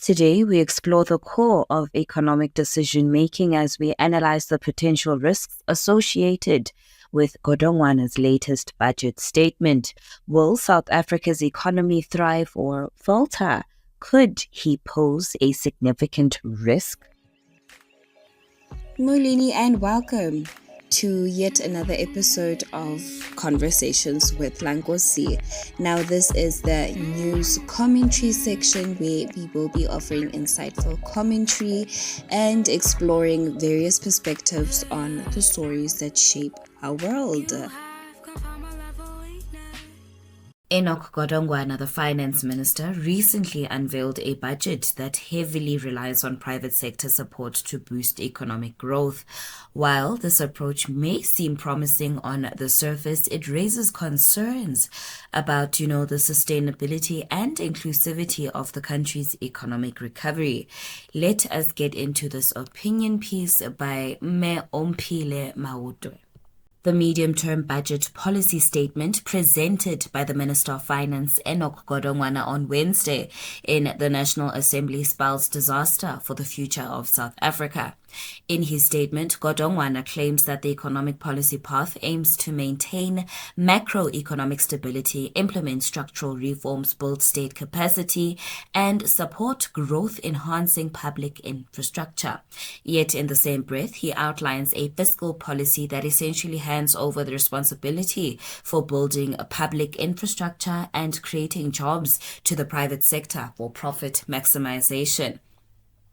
Today, we explore the core of economic decision making as we analyze the potential risks associated with Godongwana's latest budget statement. Will South Africa's economy thrive or falter? Could he pose a significant risk? Molini, and welcome to yet another episode of Conversations with Lankosi. Now, this is the news commentary section where we will be offering insightful commentary and exploring various perspectives on the stories that shape our world. Enoch Godongwana, the finance minister, recently unveiled a budget that heavily relies on private sector support to boost economic growth. While this approach may seem promising on the surface, it raises concerns about, the sustainability and inclusivity of the country's economic recovery. Let us get into this opinion piece by Me Ompile Mautwe. The medium-term budget policy statement presented by the Minister of Finance Enoch Godongwana on Wednesday in the National Assembly spells disaster for the future of South Africa. In his statement, Godongwana claims that the economic policy path aims to maintain macroeconomic stability, implement structural reforms, build state capacity, and support growth-enhancing public infrastructure. Yet in the same breath, he outlines a fiscal policy that essentially hands over the responsibility for building a public infrastructure and creating jobs to the private sector for profit maximization.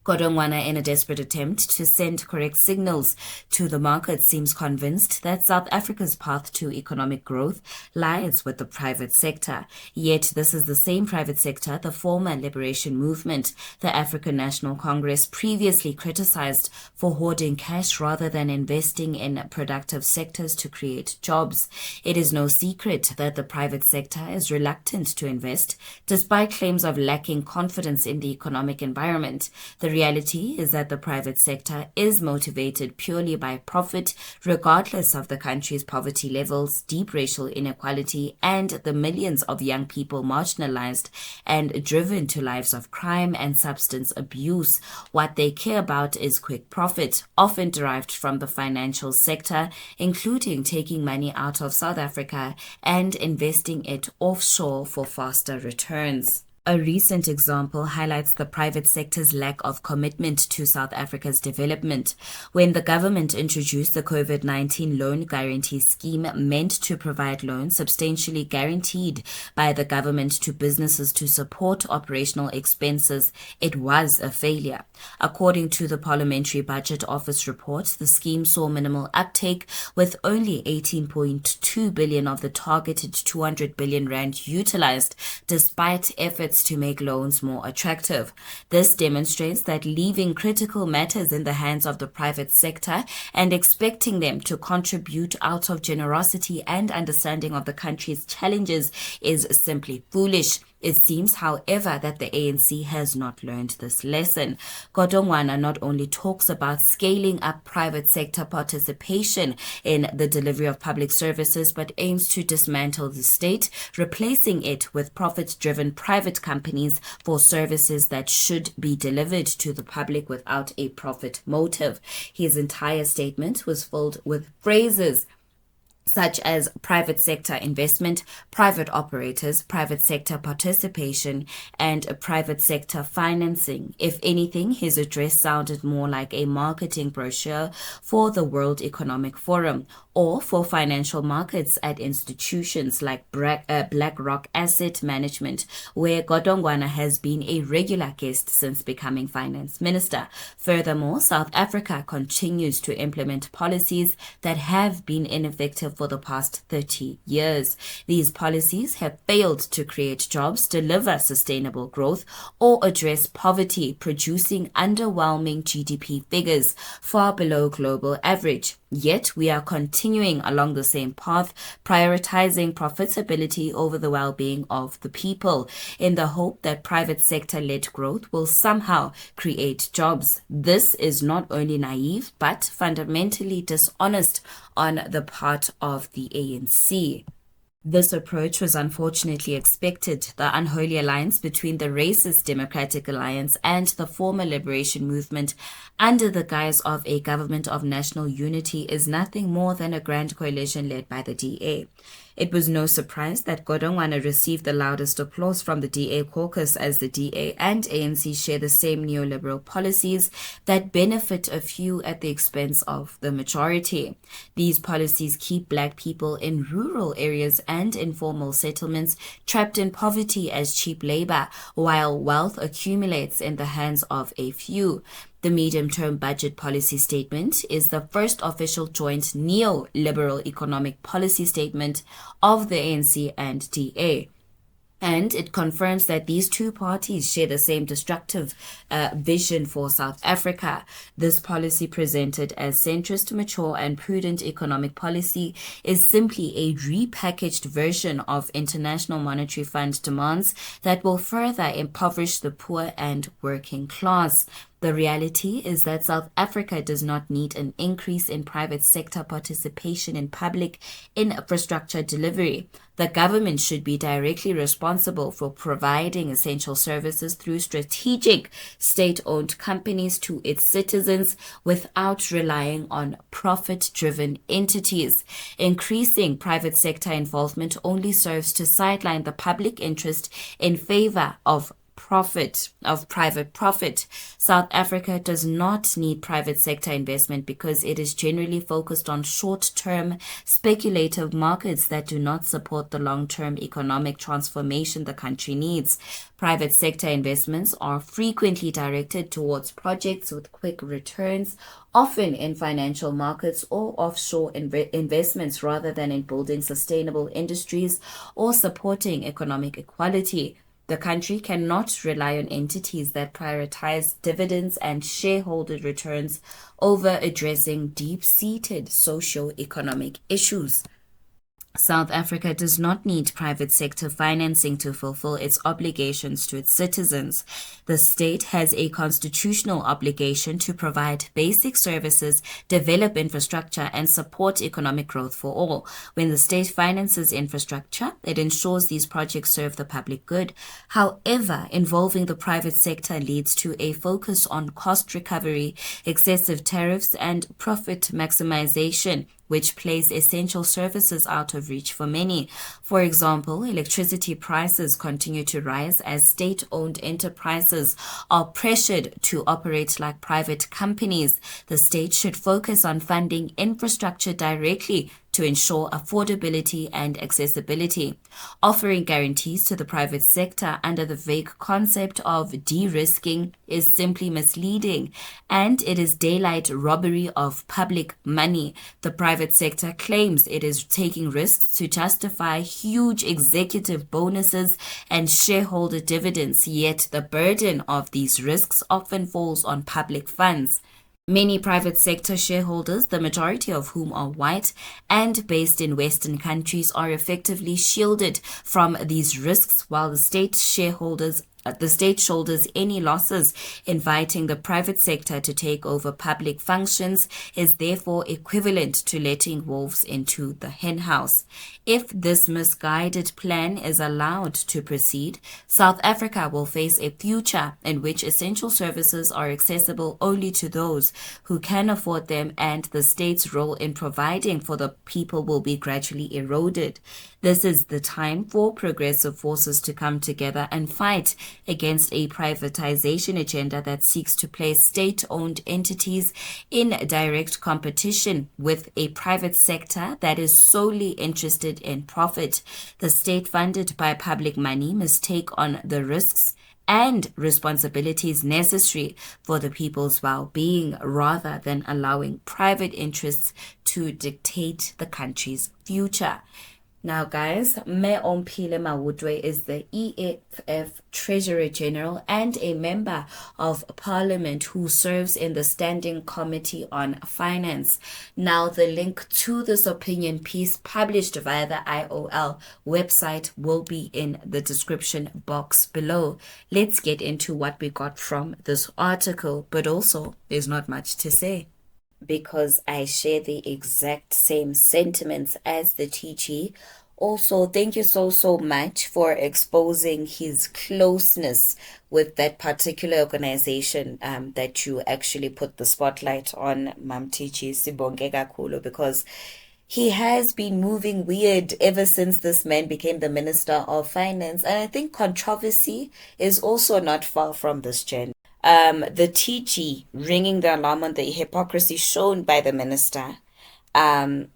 Godongwana, in a desperate attempt to send correct signals to the market, seems convinced that South Africa's path to economic growth lies with the private sector. Yet this is the same private sector the former Liberation Movement, the African National Congress, previously criticized for hoarding cash rather than investing in productive sectors to create jobs. It is no secret that the private sector is reluctant to invest, despite claims of lacking confidence in the economic environment. The reality is that the private sector is motivated purely by profit, regardless of the country's poverty levels, deep racial inequality, and the millions of young people marginalized and driven to lives of crime and substance abuse. What they care about is quick profit, often derived from the financial sector, including taking money out of South Africa and investing it offshore for faster returns. A recent example highlights the private sector's lack of commitment to South Africa's development. When the government introduced the COVID-19 loan guarantee scheme meant to provide loans substantially guaranteed by the government to businesses to support operational expenses, it was a failure. According to the Parliamentary Budget Office report, the scheme saw minimal uptake, with only 18.2 billion of the targeted 200 billion rand utilized, despite efforts to make loans more attractive. This demonstrates that leaving critical matters in the hands of the private sector and expecting them to contribute out of generosity and understanding of the country's challenges is simply foolish. It seems, however, that the ANC has not learned this lesson. Godongwana not only talks about scaling up private sector participation in the delivery of public services, but aims to dismantle the state, replacing it with profit-driven private companies for services that should be delivered to the public without a profit motive. His entire statement was filled with phrases such as private sector investment, private operators, private sector participation, and private sector financing. If anything, his address sounded more like a marketing brochure for the World Economic Forum or for financial markets at institutions like BlackRock Asset Management, where Godongwana has been a regular guest since becoming finance minister. Furthermore, South Africa continues to implement policies that have been ineffective for the past 30 years. These policies have failed to create jobs, deliver sustainable growth, or address poverty, producing underwhelming GDP figures far below global average. Yet we are continuing along the same path, prioritizing profitability over the well-being of the people, in the hope that private sector-led growth will somehow create jobs. This is not only naive, but fundamentally dishonest on the part of the ANC. This approach was unfortunately expected. The unholy alliance between the racist Democratic Alliance and the former liberation movement under the guise of a government of national unity is nothing more than a grand coalition led by the DA. It was no surprise that Godongwana received the loudest applause from the DA caucus, as the DA and ANC share the same neoliberal policies that benefit a few at the expense of the majority. These policies keep black people in rural areas and informal settlements trapped in poverty as cheap labor, while wealth accumulates in the hands of a few. The medium-term budget policy statement is the first official joint neoliberal economic policy statement of the ANC and DA. And it confirms that these two parties share the same destructive vision for South Africa. This policy, presented as centrist, mature, and prudent economic policy, is simply a repackaged version of International Monetary Fund demands that will further impoverish the poor and working class. The reality is that South Africa does not need an increase in private sector participation in public infrastructure delivery. The government should be directly responsible for providing essential services through strategic state-owned companies to its citizens without relying on profit-driven entities. Increasing private sector involvement only serves to sideline the public interest in favor of private profit. South Africa does not need private sector investment because it is generally focused on short-term speculative markets that do not support the long-term economic transformation the country needs. Private sector investments are frequently directed towards projects with quick returns, often in financial markets or offshore investments, rather than in building sustainable industries or supporting economic equality. The country cannot rely on entities that prioritize dividends and shareholder returns over addressing deep-seated socio-economic issues. South Africa does not need private sector financing to fulfill its obligations to its citizens. The state has a constitutional obligation to provide basic services, develop infrastructure, and support economic growth for all. When the state finances infrastructure, it ensures these projects serve the public good. However, involving the private sector leads to a focus on cost recovery, excessive tariffs, and profit maximization, which place essential services out of reach for many. For example, electricity prices continue to rise as state-owned enterprises are pressured to operate like private companies. The state should focus on funding infrastructure directly to ensure affordability and accessibility. Offering guarantees to the private sector under the vague concept of de-risking is simply misleading, and it is daylight robbery of public money. The private sector claims it is taking risks to justify huge executive bonuses and shareholder dividends, yet the burden of these risks often falls on public funds. Many private sector shareholders, the majority of whom are white and based in Western countries, are effectively shielded from these risks, while the state shoulders any losses. Inviting the private sector to take over public functions is therefore equivalent to letting wolves into the henhouse. If this misguided plan is allowed to proceed, South Africa will face a future in which essential services are accessible only to those who can afford them, and the state's role in providing for the people will be gradually eroded. This is the time for progressive forces to come together and fight against a privatization agenda that seeks to place state-owned entities in direct competition with a private sector that is solely interested in profit. The state, funded by public money, must take on the risks and responsibilities necessary for the people's well-being, rather than allowing private interests to dictate the country's future. Now, guys, Me Ompile Mawudwe is the EFF Treasurer General and a member of Parliament who serves in the Standing Committee on Finance. Now, the link to this opinion piece published via the IOL website will be in the description box below. Let's get into what we got from this article, but also there's not much to say, because I share the exact same sentiments as the TG Also, thank you so much for exposing his closeness with that particular organization that you actually put the spotlight on, Mamtichi Sibonge kakhulu, because he has been moving weird ever since this man became the Minister of Finance. And I think controversy is also not far from this gen. The TG ringing the alarm on the hypocrisy shown by the minister. Um,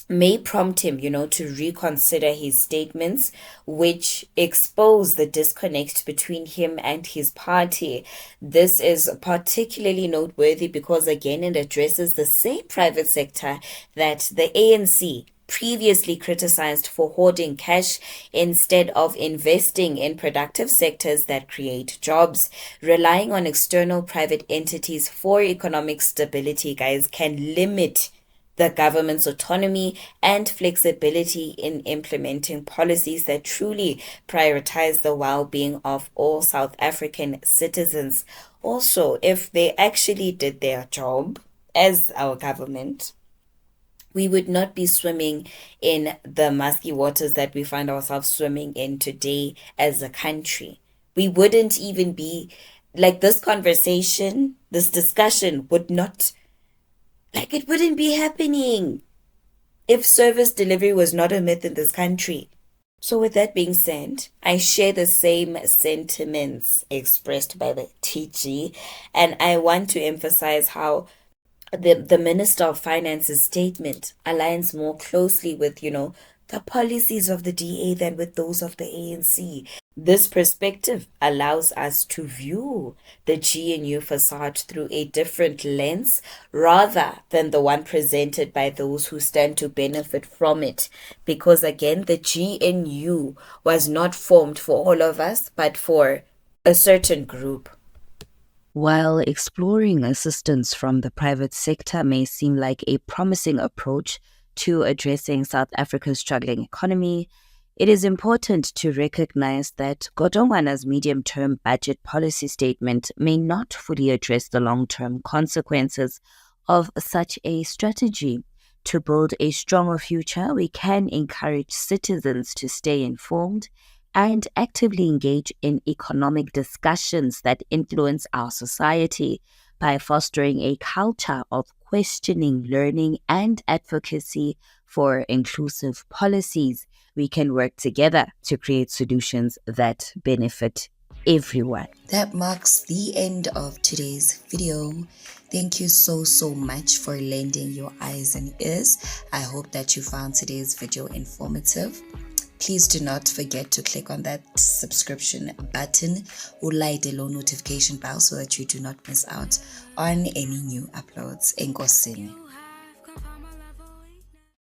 may prompt him, to reconsider his statements, which expose the disconnect between him and his party. This is particularly noteworthy because, again, it addresses the same private sector that the ANC previously criticized for hoarding cash instead of investing in productive sectors that create jobs. Relying on external private entities for economic stability, guys, can limit the government's autonomy and flexibility in implementing policies that truly prioritize the well-being of all South African citizens. Also, if they actually did their job as our government, we would not be swimming in the musky waters that we find ourselves swimming in today as a country. We wouldn't even be like this conversation, this discussion would not, it wouldn't be happening if service delivery was not a myth in this country. So with that being said, I share the same sentiments expressed by the TG, and I want to emphasize how the Minister of Finance's statement aligns more closely with, the policies of the DA than with those of the ANC. This perspective allows us to view the GNU facade through a different lens rather than the one presented by those who stand to benefit from it. Because again, the GNU was not formed for all of us, but for a certain group. While exploring assistance from the private sector may seem like a promising approach to addressing South Africa's struggling economy, it is important to recognize that Godongwana's medium-term budget policy statement may not fully address the long-term consequences of such a strategy. To build a stronger future, we can encourage citizens to stay informed and actively engage in economic discussions that influence our society by fostering a culture of questioning, learning, and advocacy for inclusive policies. We can work together to create solutions that benefit everyone. That marks the end of today's video. Thank you so much for lending your eyes and ears. I hope that you found today's video informative. Please do not forget to click on that subscription button or light the little notification bell so that you do not miss out on any new uploads. Enkosini.